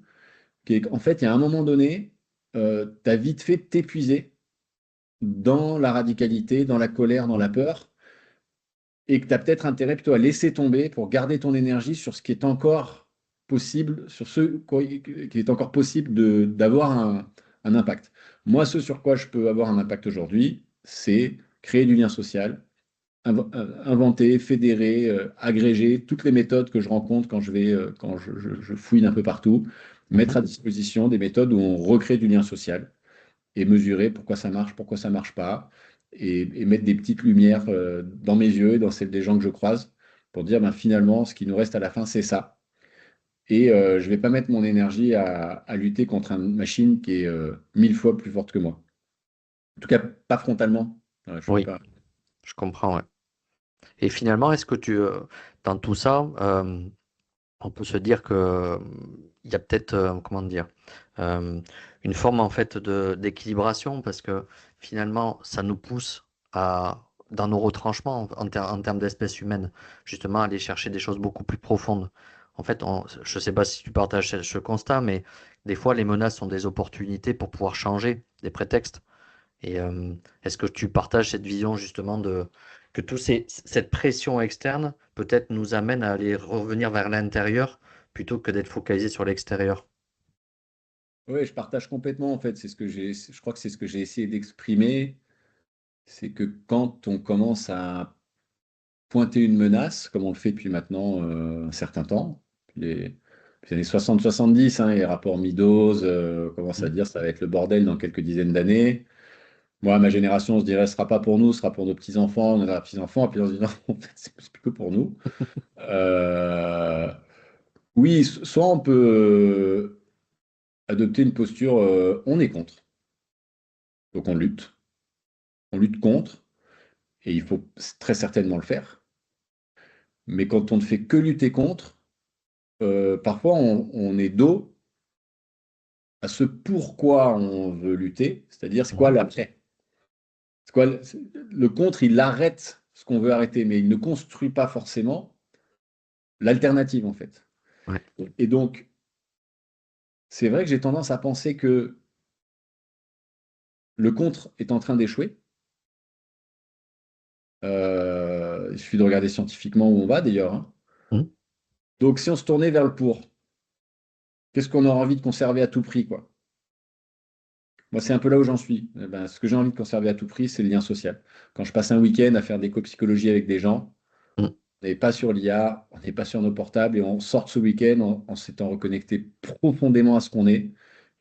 qui est qu'en fait, il y a un moment donné, tu as vite fait de t'épuiser dans la radicalité, dans la colère, dans la peur, et que tu as peut-être intérêt plutôt à laisser tomber pour garder ton énergie sur ce qui est encore possible, sur ce qui est encore possible d'avoir un impact. Moi, ce sur quoi je peux avoir un impact aujourd'hui, c'est créer du lien social, inventer, fédérer, agréger toutes les méthodes que je rencontre quand je fouine un peu partout, Mhm. mettre à disposition des méthodes où on recrée du lien social et mesurer pourquoi ça marche pas, et mettre des petites lumières dans mes yeux et dans celles des gens que je croise pour dire ben, finalement, ce qui nous reste à la fin, c'est ça. Et je ne vais pas mettre mon énergie à lutter contre une machine qui est 1000 fois plus forte que moi. En tout cas, pas frontalement. Je suis Oui, pas. je comprends, ouais. Et finalement, est-ce que dans tout ça, on peut se dire que il y a peut-être, comment dire, euh, une forme en fait d'équilibration parce que finalement, ça nous pousse dans nos retranchements en termes d'espèce humaine, justement, à aller chercher des choses beaucoup plus profondes. En fait, je ne sais pas si tu partages ce constat, mais des fois, les menaces sont des opportunités pour pouvoir changer, des prétextes. Et est-ce que tu partages cette vision justement que cette pression externe peut-être nous amène à aller revenir vers l'intérieur plutôt que d'être focalisé sur l'extérieur? Oui, je partage complètement en fait. Je crois que c'est ce que j'ai essayé d'exprimer. C'est que quand on commence à pointer une menace, comme on le fait depuis maintenant un certain temps, les années 60-70, hein, les rapports Meadows commencent à dire ça va être le bordel dans quelques dizaines d'années. Moi, ma génération, on se dirait, ce sera pas pour nous, ce sera pour nos petits-enfants, nos petits-enfants. Et puis on se dit, non, en fait, c'est plus que pour nous. Euh, oui, soit on peut adopter une posture, on est contre. Donc on lutte contre, et il faut très certainement le faire. Mais quand on ne fait que lutter contre, parfois on est dos à ce pourquoi on veut lutter, c'est-à-dire c'est quoi Mhm. l'après. C'est quoi le contre, il arrête ce qu'on veut arrêter, mais il ne construit pas forcément l'alternative en fait. Ouais. Et donc, c'est vrai que j'ai tendance à penser que le contre est en train d'échouer. Il suffit de regarder scientifiquement où on va d'ailleurs, hein. Mhm. Donc, si on se tournait vers le pour, qu'est-ce qu'on aura envie de conserver à tout prix, quoi? Moi, c'est un peu là où j'en suis. Eh ben, ce que j'ai envie de conserver à tout prix, c'est le lien social. Quand je passe un week-end à faire des copsychologie avec des gens, Mhm. on n'est pas sur l'IA, on n'est pas sur nos portables et on sort ce week-end en s'étant reconnecté profondément à ce qu'on est.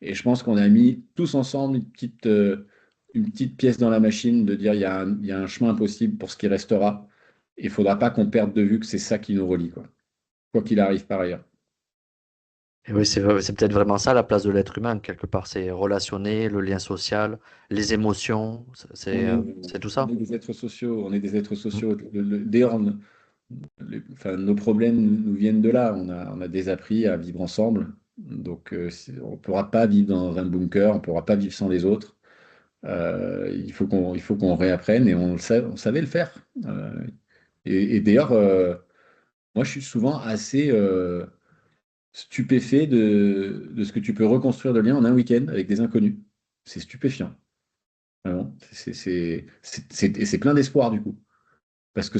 Et je pense qu'on a mis tous ensemble une petite pièce dans la machine de dire il y a un chemin possible pour ce qui restera. Il ne faudra pas qu'on perde de vue que c'est ça qui nous relie, quoi qu'il arrive par ailleurs. Et oui, c'est peut-être vraiment ça la place de l'être humain, quelque part. C'est relationner, le lien social, les émotions, c'est tout On ça. est des êtres sociaux, on est des êtres Mhm. sociaux. D'ailleurs, enfin, nos problèmes nous viennent de là. On a désappris à vivre ensemble. Donc, on ne pourra pas vivre dans un bunker, on ne pourra pas vivre sans les autres. Il faut qu'on réapprenne et on savait le faire. Et d'ailleurs, moi, je suis souvent assez stupéfait de ce que tu peux reconstruire de lien en un week-end avec des inconnus. C'est stupéfiant. Vraiment. Et c'est plein d'espoir, du coup. Parce que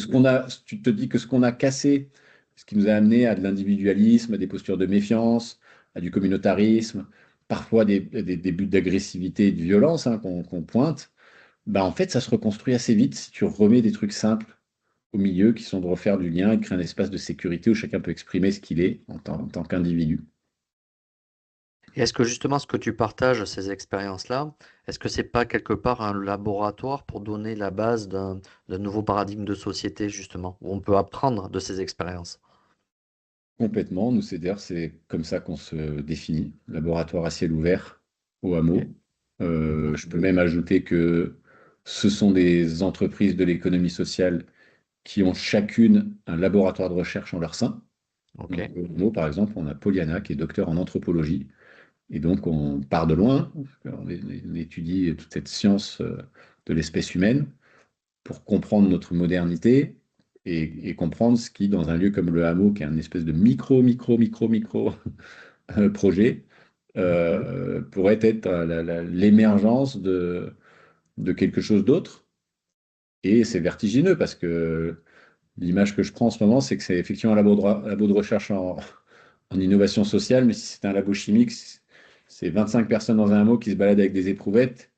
tu te dis que ce qu'on a cassé, ce qui nous a amené à de l'individualisme, à des postures de méfiance, à du communautarisme, parfois des buts d'agressivité et de violence, hein, qu'on pointe, bah en fait, ça se reconstruit assez vite si tu remets des trucs simples au milieu qui sont de refaire du lien et de créer un espace de sécurité où chacun peut exprimer ce qu'il est en tant qu'individu. Et est-ce que justement ce que tu partages, ces expériences-là, est-ce que c'est pas quelque part un laboratoire pour donner la base d'un nouveau paradigme de société, justement, où on peut apprendre de ces expériences? Complètement, nous, CDR, c'est comme ça qu'on se définit, laboratoire à ciel ouvert au Ok. hameau. Mhm. Je peux même ajouter que ce sont des entreprises de l'économie sociale qui ont chacune un laboratoire de recherche en leur sein. Ok. Donc, au hameau, par exemple, on a Poliana qui est docteur en anthropologie. Et donc, on part de loin. On étudie toute cette science de l'espèce humaine pour comprendre notre modernité et comprendre ce qui, dans un lieu comme le hameau, qui est un espèce de micro projet, Mhm. pourrait être l'émergence de quelque chose d'autre. Et c'est vertigineux parce que l'image que je prends en ce moment, c'est que c'est effectivement un labo de recherche en innovation sociale, mais si c'est un labo chimique, c'est 25 personnes dans un hameau qui se baladent avec des éprouvettes.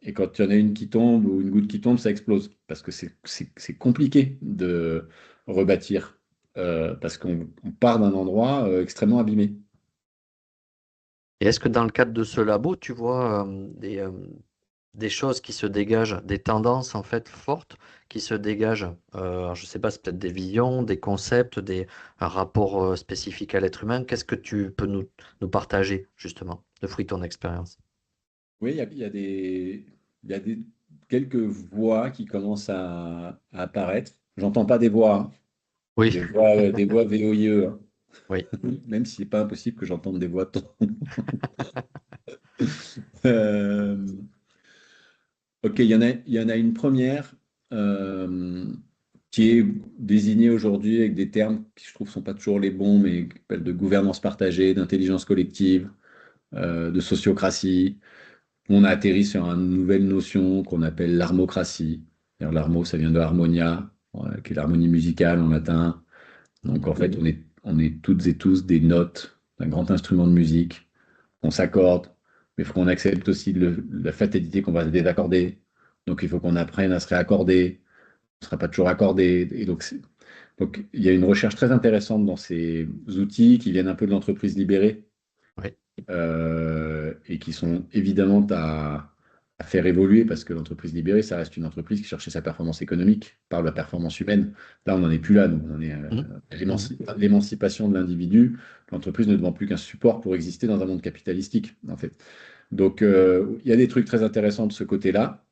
Et quand il y en a une qui tombe ou une goutte qui tombe, ça explose. Parce que c'est compliqué de rebâtir. Parce qu'on part d'un endroit extrêmement abîmé. Et est-ce que dans le cadre de ce labo, tu vois des choses qui se dégagent, des tendances en fait fortes qui se dégagent? Alors, je sais pas, c'est peut-être des visions, des concepts, un rapport spécifique à l'être humain. Qu'est-ce que tu peux nous partager justement, de fruit de ton expérience? Oui, il y a quelques voix qui commencent à apparaître. J'entends pas des voix, hein. Oui, Des voix VOIE, hein. oui, Même s'il n'est pas impossible que j'entende des voix de ton. Euh, ok, il y en a une première euh, qui est désignée aujourd'hui avec des termes qui, je trouve, sont pas toujours les bons, mais qui appellent de gouvernance partagée, d'intelligence collective, de sociocratie. On a atterri sur une nouvelle notion qu'on appelle l'armocratie. Alors, l'armo, ça vient de harmonia, qui est l'harmonie musicale en latin. Donc, en fait, on est toutes et tous des notes d'un grand instrument de musique. On s'accorde, mais il faut qu'on accepte aussi la fatalité qu'on va se désaccorder. Donc, il faut qu'on apprenne à se réaccorder. On ne sera pas toujours accordé. Et donc, Donc, il y a une recherche très intéressante dans ces outils qui viennent un peu de l'entreprise libérée Oui. et qui sont évidemment à faire évoluer parce que l'entreprise libérée, ça reste une entreprise qui cherchait sa performance économique par la performance humaine. Là, on n'en est plus là, nous. On en est Mhm. à Mhm. l'émancipation de l'individu. L'entreprise ne devant plus qu'un support pour exister dans un monde capitalistique, en fait. Donc, il y a des trucs très intéressants de ce côté-là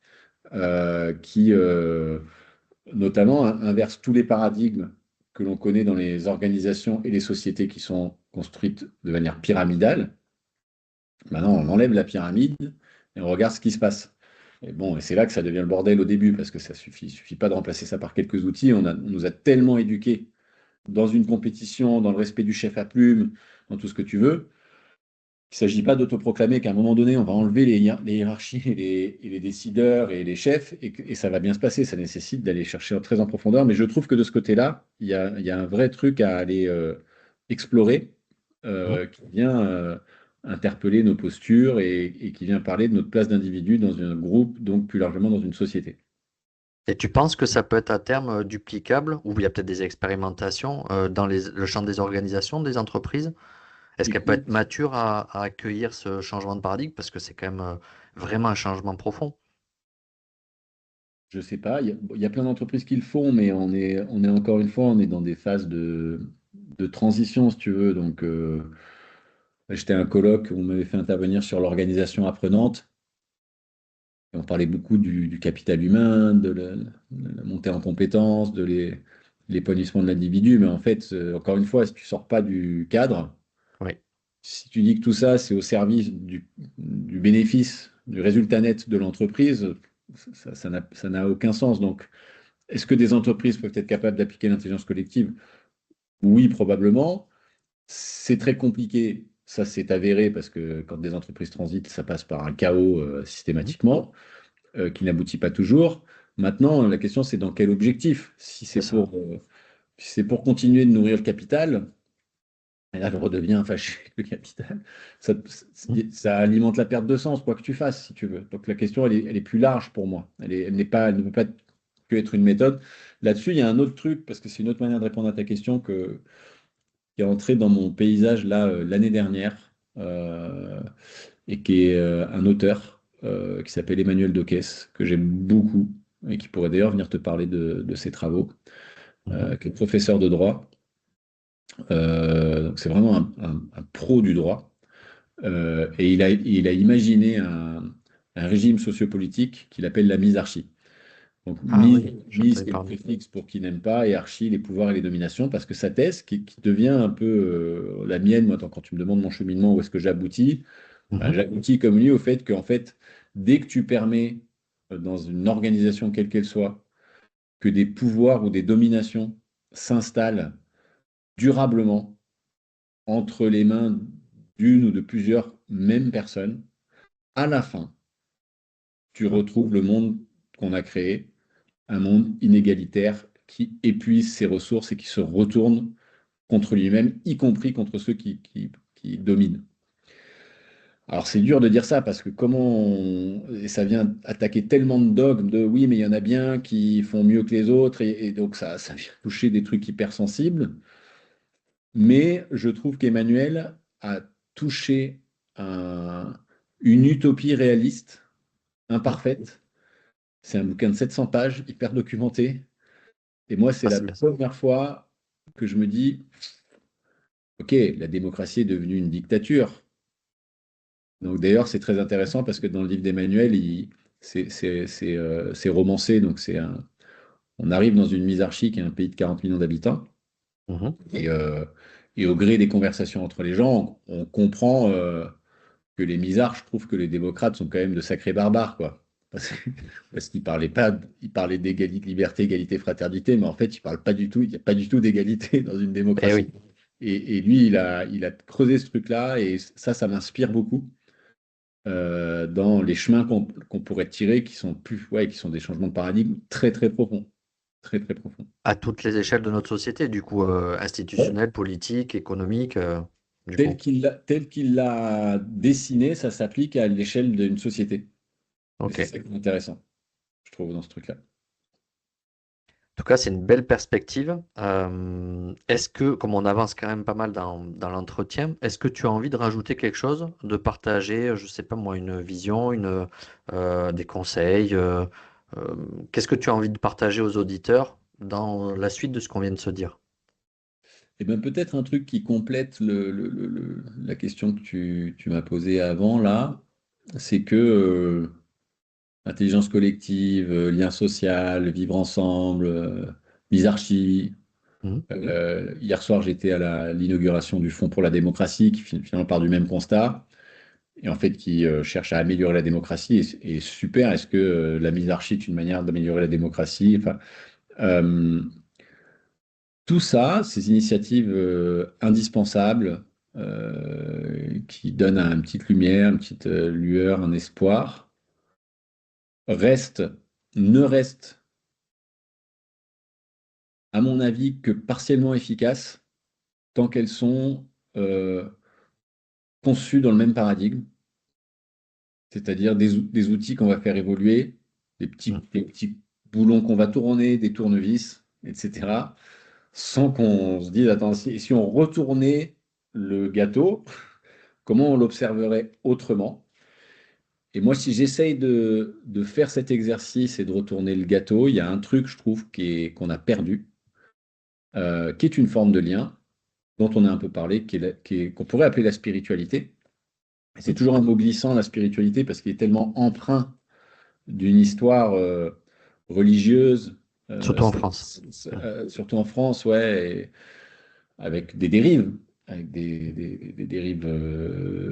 qui, notamment, inversent tous les paradigmes que l'on connaît dans les organisations et les sociétés qui sont construites de manière pyramidale. Maintenant, on enlève la pyramide et on regarde ce qui se passe. Et bon, et c'est là que ça devient le bordel au début, parce que ça suffit pas de remplacer ça par quelques outils. On nous a tellement éduqués dans une compétition, dans le respect du chef à plume, dans tout ce que tu veux, qu'il ne s'agit pas d'autoproclamer qu'à un moment donné, on va enlever les hiérarchies et les décideurs et les chefs, et ça va bien se passer. Ça nécessite d'aller chercher très en profondeur. Mais je trouve que de ce côté-là, il y a un vrai truc à aller explorer Mhm. qui vient interpeller nos postures et qui vient parler de notre place d'individu dans un groupe, donc plus largement dans une société. Et tu penses que ça peut être à terme duplicable, ou il y a peut-être des expérimentations dans le champ des organisations, des entreprises? Est-ce qu'elle peut être Écoute, mature à accueillir ce changement de paradigme? Parce que c'est quand même vraiment un changement profond. je sais pas, il y a plein d'entreprises qui le font, mais on est encore une fois, on est dans des phases de transition, si tu veux. Donc, j'étais à un colloque où on m'avait fait intervenir sur l'organisation apprenante. Et on parlait beaucoup du capital humain, de la montée en compétences, l'épanouissement de l'individu. Mais en fait, encore une fois, si tu sors pas du cadre, Oui. si tu dis que tout ça, c'est au service du bénéfice, du résultat net de l'entreprise, ça n'a aucun sens. Donc, est-ce que des entreprises peuvent être capables d'appliquer l'intelligence collective? Oui, probablement. C'est très compliqué. Ça, c'est avéré parce que quand des entreprises transitent, ça passe par un chaos Mhm. systématiquement qui n'aboutit pas toujours. Maintenant, la question, c'est dans quel objectif? Si C'est c'est ça. pour continuer de nourrir le capital, et là, je redeviens fâché avec le capital. Ça, Mhm. ça alimente la perte de sens, quoi que tu fasses, si tu veux. Donc la question, elle est plus large pour moi. Elle ne peut pas que être une méthode. Là-dessus, il y a un autre truc, parce que c'est une autre manière de répondre à ta question qui est entré dans mon paysage là l'année dernière, et qui est un auteur qui s'appelle Emmanuel Dockès, que j'aime beaucoup, et qui pourrait d'ailleurs venir te parler de ses travaux, Mhm. qui est professeur de droit. Donc c'est vraiment un pro du droit. Et il a imaginé un régime sociopolitique qu'il appelle la misarchie. Donc Ah mise, oui, j'en mise entends qui est le parler. préfixe pour qui n'aime pas, et archi, les pouvoirs et les dominations, parce que sa thèse, qui devient un peu la mienne, moi, quand tu me demandes mon cheminement, où est-ce que j'aboutis, ben, Mhm. j'aboutis comme lui au fait qu'en fait, dès que tu permets, dans une organisation quelle qu'elle soit, que des pouvoirs ou des dominations s'installent durablement entre les mains d'une ou de plusieurs mêmes personnes, à la fin, tu Mhm. retrouves le monde qu'on a créé, un monde inégalitaire qui épuise ses ressources et qui se retourne contre lui-même, y compris contre ceux qui dominent. Alors c'est dur de dire ça parce que et ça vient attaquer tellement de dogmes de oui, mais il y en a bien qui font mieux que les autres, et donc ça vient toucher des trucs hypersensibles. Mais je trouve qu'Emmanuel a touché un- une utopie réaliste, Mhm. imparfaite. C'est un bouquin de 700 pages, hyper documenté. Et moi, c'est Ah, la c'est bien ça. première fois que je me dis, OK, la démocratie est devenue une dictature. Donc d'ailleurs, c'est très intéressant parce que dans le livre d'Emmanuel, c'est romancé. Donc on arrive dans une misarchie qui est un pays de 40 millions d'habitants. Mhm. Et, euh, et au gré des conversations entre les gens, on comprend que les misarches trouvent que les démocrates sont quand même de sacrés barbares, quoi. Parce qu'ils parlaient pas, ils parlaient d'égalité, liberté, égalité, fraternité, mais en fait, ils parlent pas du tout, il n'y a pas du tout d'égalité dans une Eh démocratie. oui. Et lui, il a creusé ce truc-là, et ça m'inspire beaucoup dans les chemins qu'on pourrait tirer, qui sont plus, ouais, qui sont des changements de paradigme très, très profonds. Très, très profonds. À toutes les échelles de notre société, du coup, Ouais. institutionnelle, politique, économique, du Tel coup. qu'il l'a dessiné, ça s'applique à l'échelle d'une société. Et Ok. c'est ça qui est intéressant, je trouve, dans ce truc-là. tout cas, c'est une belle perspective. Est-ce que, comme on avance quand même pas mal dans l'entretien, est-ce que tu as envie de rajouter quelque chose, de partager, je sais pas moi, une vision, des conseils, euh, qu'est-ce que tu as envie de partager aux auditeurs dans la suite de ce qu'on vient de se dire? Et bien peut-être un truc qui complète la question que tu m'as posée avant là, c'est que intelligence collective, lien social, vivre ensemble, misarchie. Mhm. Hier soir, j'étais à l'inauguration du Fonds pour la démocratie, qui finalement part du même constat, et en fait qui cherche à améliorer la démocratie. Et super, est-ce que la misarchie est une manière d'améliorer la démocratie? Enfin, euh, tout ça, ces initiatives indispensables, qui donnent une petite lumière, une petite lueur, un espoir, restent, ne restent, à mon avis, que partiellement efficaces tant qu'elles sont euh, conçues dans le même paradigme, c'est-à-dire des outils qu'on va faire évoluer, Mhm. des petits boulons qu'on va tourner, des tournevis, etc., sans qu'on se dise, attends, si on retournait le gâteau, comment on l'observerait autrement? Et moi, si j'essaye de faire cet exercice et de retourner le gâteau, il y a un truc, je trouve, qu'on a perdu, qui est une forme de lien, dont on a un peu parlé, qu'on pourrait appeler la spiritualité. Et c'est toujours un mot glissant, la spiritualité, parce qu'il est tellement empreint d'une histoire religieuse, Surtout en France. Mhm. surtout en France, ouais, et avec des dérives, avec des dérives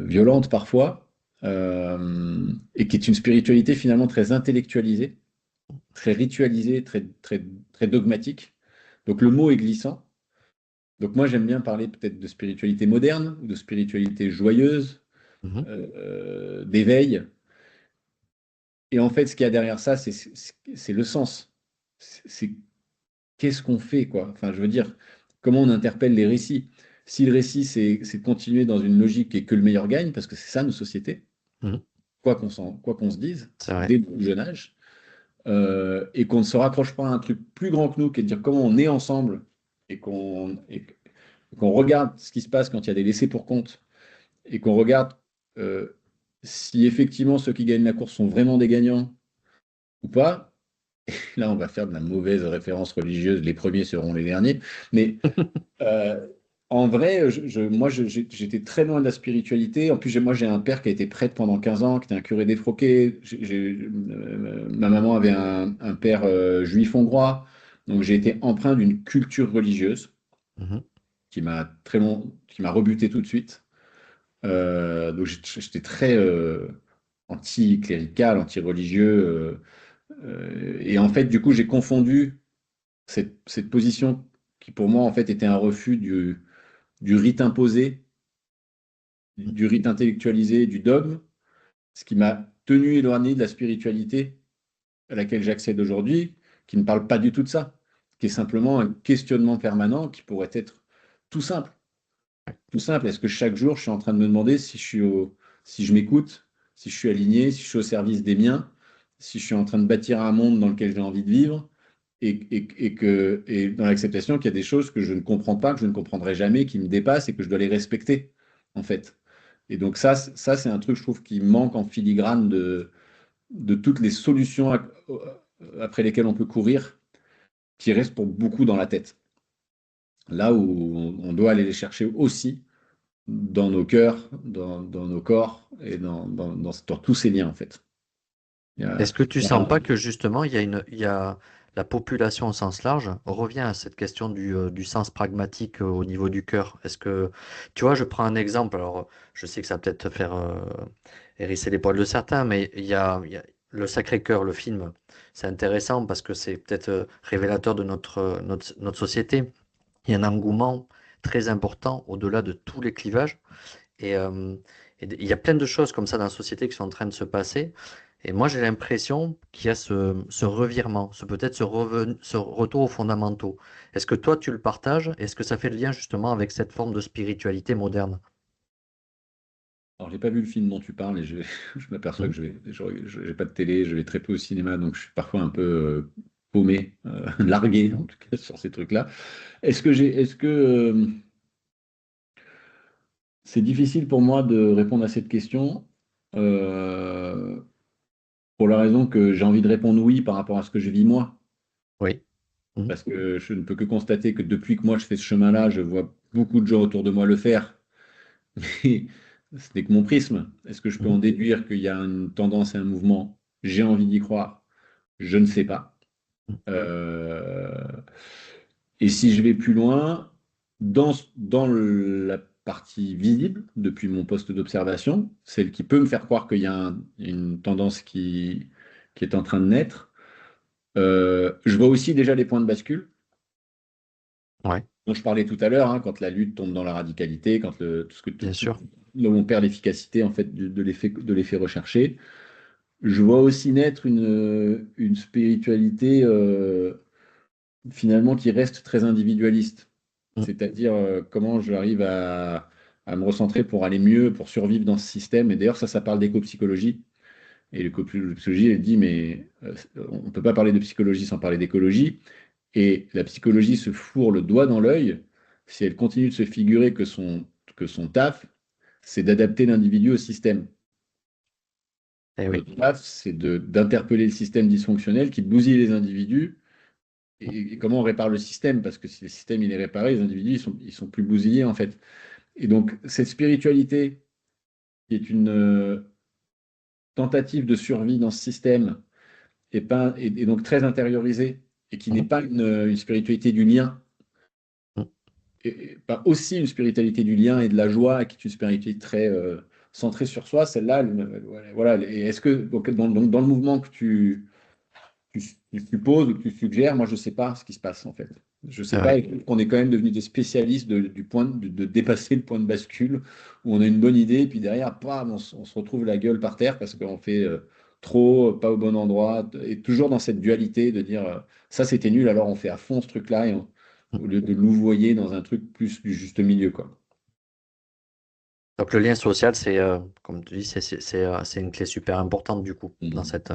violentes parfois, et qui est une spiritualité finalement très intellectualisée, très ritualisée, très dogmatique. Donc le mot est glissant. Donc moi j'aime bien parler peut-être de spiritualité moderne, ou de spiritualité joyeuse, Mhm. d'éveil. Et en fait, ce qu'il y a derrière ça, c'est le sens. C'est qu'est-ce qu'on fait, quoi. Enfin, je veux dire, comment on interpelle les récits. Si le récit, c'est de continuer dans une logique et que le meilleur gagne, parce que c'est ça nos sociétés, Mhm. quoi qu'on se dise, C'est vrai. dès le plus jeune âge, et qu'on ne se raccroche pas à un truc plus grand que nous, qui est de dire comment on est ensemble et qu'on regarde ce qui se passe quand il y a des laissés pour compte et qu'on regarde euh, si effectivement ceux qui gagnent la course sont vraiment des gagnants ou pas. Là, on va faire de la mauvaise référence religieuse. Les premiers seront les derniers. Mais euh, en vrai, j'étais très loin de la spiritualité. En plus, moi, j'ai un père qui a été prêtre pendant 15 ans, qui était un curé défroqué. Ma maman avait un père juif hongrois. Donc, j'ai été empreint d'une culture religieuse Mhm. qui m'a rebuté tout de suite. Donc, j'étais très anti-clérical, anti-religieux. Et en fait, du coup, j'ai confondu cette position qui, pour moi, en fait, était un refus du rite imposé, du rite intellectualisé, du dogme, ce qui m'a tenu éloigné de la spiritualité à laquelle j'accède aujourd'hui, qui ne parle pas du tout de ça, qui est simplement un questionnement permanent qui pourrait être tout simple. Tout simple, est-ce que chaque jour, je suis en train de me demander si je m'écoute, si je suis aligné, si je suis au service des miens, si je suis en train de bâtir un monde dans lequel j'ai envie de vivre, et dans l'acceptation qu'il y a des choses que je ne comprends pas, que je ne comprendrai jamais, qui me dépassent et que je dois les respecter, en fait. Et donc ça c'est un truc, je trouve, qui manque en filigrane de toutes les solutions après lesquelles on peut courir, qui restent pour beaucoup dans la tête. Là où on doit aller les chercher aussi dans nos cœurs, dans nos corps et dans tous ces liens, en fait. Est-ce que tu sens Voilà. pas que justement il y a la population au sens large revient à cette question du sens pragmatique au niveau du cœur? Est-ce que, tu vois, je prends un exemple, alors je sais que ça va peut-être te faire hérisser les poils de certains, mais il y a le Sacré-Cœur, le film, c'est intéressant parce que c'est peut-être révélateur de notre société. Il y a un engouement très important au-delà de tous les clivages. Et, euh, il y a plein de choses comme ça dans la société qui sont en train de se passer. Et moi, j'ai l'impression qu'il y a ce revirement, peut-être ce retour aux fondamentaux. Est-ce que toi, tu le partages? Est-ce que ça fait le lien justement avec cette forme de spiritualité moderne? Alors, j'ai pas vu le film dont tu parles je m'aperçois Mhm. que j'ai pas de télé, je vais très peu au cinéma, donc je suis parfois un peu paumé, largué en tout cas sur ces trucs-là. Est-ce que c'est difficile pour moi de répondre à cette question euh, pour la raison que j'ai envie de répondre oui par rapport à ce que je vis moi. Oui. Mhm. Parce que je ne peux que constater que depuis que moi je fais ce chemin-là, je vois beaucoup de gens autour de moi le faire. Mais ce n'est que mon prisme. Est-ce que je peux Mhm. en déduire qu'il y a une tendance et un mouvement? J'ai envie d'y croire. Je ne sais pas. Euh, Et si je vais plus loin, dans la partie visible, depuis mon poste d'observation, celle qui peut me faire croire qu'il y a une tendance qui est en train de naître, je vois aussi déjà les points de bascule Ouais, dont je parlais tout à l'heure, hein, quand la lutte tombe dans la radicalité, quand bien sûr. là où on perd l'efficacité en fait de l'effet recherché. Je vois aussi naître une spiritualité finalement qui reste très individualiste. Mhm. C'est-à-dire comment j'arrive à me recentrer pour aller mieux, pour survivre dans ce système. Et d'ailleurs, ça parle d'éco-psychologie. Et l'éco-psychologie, elle dit, mais on ne peut pas parler de psychologie sans parler d'écologie. Et la psychologie se fourre le doigt dans l'œil si elle continue de se figurer que son taf, c'est d'adapter l'individu au système. Eh oui. Notre taf, c'est d'interpeller le système dysfonctionnel qui bousille les individus et comment on répare le système, parce que si le système il est réparé, les individus ils sont plus bousillés en fait. Et donc cette spiritualité qui est une tentative de survie dans ce système et donc très intériorisée et qui n'est Mhm. pas une spiritualité du lien, Mhm. et pas aussi une spiritualité du lien et de la joie, qui est une spiritualité très centrée sur soi, celle-là, voilà. Et est-ce que donc, dans le mouvement que tu supposes ou que tu suggères, moi je ne sais pas ce qui se passe en fait. Je ne sais C'est pas, vrai. et on est quand même devenu des spécialistes du point de dépasser le point de bascule, où on a une bonne idée, et puis derrière, bam, on se retrouve la gueule par terre parce qu'on fait trop, pas au bon endroit, et toujours dans cette dualité de dire ça c'était nul, alors on fait à fond ce truc-là, Mhm. au lieu de louvoyer dans un truc plus du juste milieu, quoi. Donc le lien social, comme tu dis, c'est une clé super importante du coup Mhm. Ouais. dans cette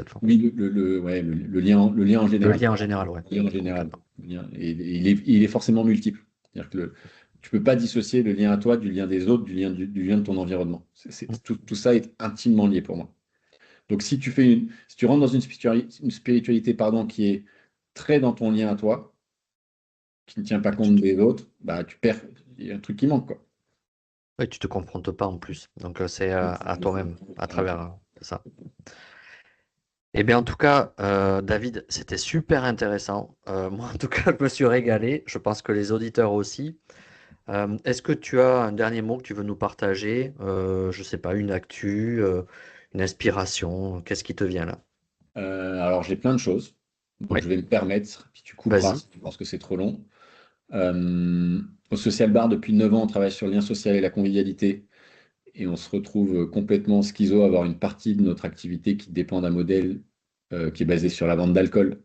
forme. Oui, ouais, le lien en Le général. lien en général, ouais, Le lien en général. complètement. Et il est forcément multiple. C'est-à-dire que tu ne peux pas dissocier le lien à toi du lien des autres, du lien de ton environnement. Mhm. Tout ça est intimement lié pour moi. Donc si tu rentres dans une spiritualité pardon, qui est très dans ton lien à toi, qui ne tient pas Tu compte te, des autres, bah tu perds. Il y a un truc qui manque, quoi. ouais, tu te confrontes pas en plus. Donc c'est à toi-même à travers ça. Eh bien, en tout cas, David, c'était super intéressant. Moi, en tout cas, je me suis régalé. Je pense que les auditeurs aussi. Est-ce que tu as un dernier mot que tu veux nous partager? Je sais pas, une actu, une inspiration. Qu'est-ce qui te vient là? Alors j'ai plein de choses. Donc Oui, je vais me permettre, puis tu couperas vas-y. si tu penses que c'est trop long. Au Social Bar, depuis 9 ans, on travaille sur le lien social et la convivialité. Et on se retrouve complètement schizo à avoir une partie de notre activité qui dépend d'un modèle qui est basé sur la vente d'alcool.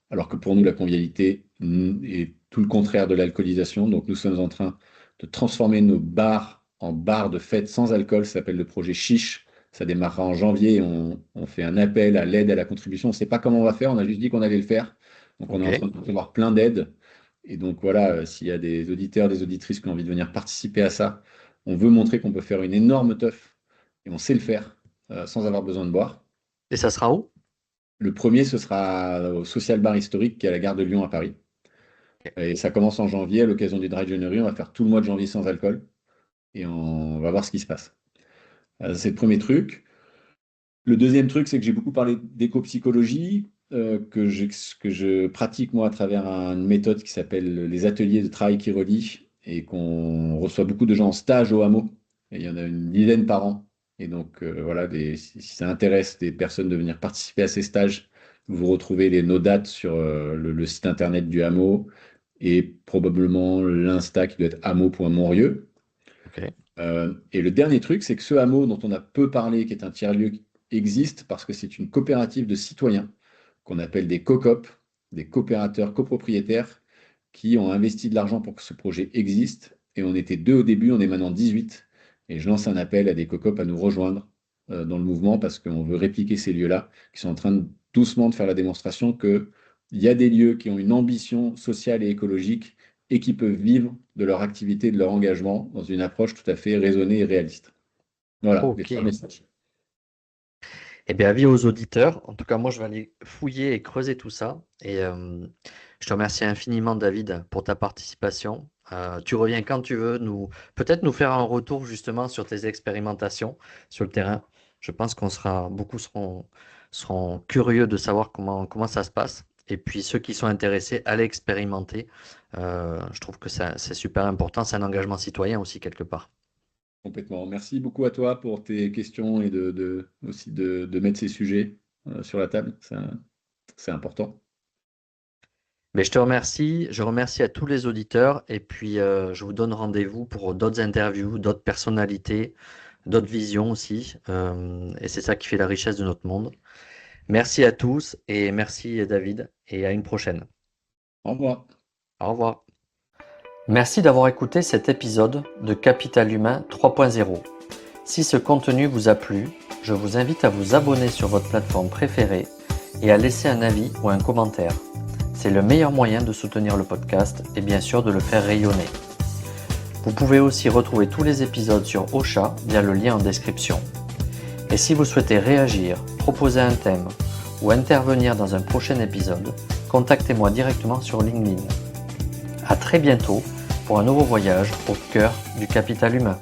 Alors que pour nous, la convivialité est tout le contraire de l'alcoolisation. Donc nous sommes en train de transformer nos bars en bars de fête sans alcool. Ça s'appelle le projet Chiche. Ça démarrera en janvier. On fait un appel à l'aide, à la contribution. On ne sait pas comment on va faire. On a juste dit qu'on allait le faire. Donc on est Ok. en train de recevoir plein d'aides. Et donc voilà, s'il y a des auditeurs, des auditrices qui ont envie de venir participer à ça, on veut montrer qu'on peut faire une énorme teuf et on sait le faire sans avoir besoin de boire. Et ça sera où? Le premier, ce sera au Social Bar Historique qui est à la gare de Lyon à Paris. Ok. Et ça commence en janvier à l'occasion du Dry January. On va faire tout le mois de janvier sans alcool et on va voir ce qui se passe. C'est le premier truc. Le deuxième truc, c'est que j'ai beaucoup parlé d'éco-psychologie, que je pratique moi à travers une méthode qui s'appelle les ateliers de travail qui relie et qu'on reçoit beaucoup de gens en stage au hameau. Et il y en a une dizaine par an. Et donc voilà, si ça intéresse des personnes de venir participer à ces stages, vous retrouvez nos dates sur le site internet du hameau et probablement l'Insta qui doit être hameau.montrieux. Ok. Et le dernier truc, c'est que ce hameau dont on a peu parlé, qui est un tiers-lieu, existe parce que c'est une coopérative de citoyens qu'on appelle des COCOP, des coopérateurs copropriétaires, qui ont investi de l'argent pour que ce projet existe. Et on était deux au début, on est maintenant 18. Et je lance un appel à des COCOP à nous rejoindre dans le mouvement parce qu'on veut répliquer ces lieux-là, qui sont en train doucement de faire la démonstration que il y a des lieux qui ont une ambition sociale et écologique et qui peuvent vivre de leur activité, de leur engagement dans une approche tout à fait raisonnée et réaliste. Voilà, les Ok. trois messages. Eh bien, avis aux auditeurs. En tout cas, moi, je vais aller fouiller et creuser tout ça. Et je te remercie infiniment, David, pour ta participation. Tu reviens quand tu veux, peut-être nous faire un retour justement sur tes expérimentations sur le terrain. Je pense beaucoup seront curieux de savoir comment ça se passe. Et puis ceux qui sont intéressés, allez expérimenter. Je trouve que c'est super important. C'est un engagement citoyen aussi quelque part. Complètement. Merci beaucoup à toi pour tes questions et aussi de mettre ces sujets sur la table. C'est important. Mais je te remercie, je remercie à tous les auditeurs et puis je vous donne rendez-vous pour d'autres interviews, d'autres personnalités, d'autres visions aussi. Et c'est ça qui fait la richesse de notre monde. Merci à tous et merci David et à une prochaine. Au revoir. Au revoir. Merci d'avoir écouté cet épisode de Capital Humain 3.0. Si ce contenu vous a plu, je vous invite à vous abonner sur votre plateforme préférée et à laisser un avis ou un commentaire. C'est le meilleur moyen de soutenir le podcast et bien sûr de le faire rayonner. Vous pouvez aussi retrouver tous les épisodes sur Ocha via le lien en description. Et si vous souhaitez réagir, proposer un thème ou intervenir dans un prochain épisode, contactez-moi directement sur LinkedIn. À très bientôt pour un nouveau voyage au cœur du capital humain.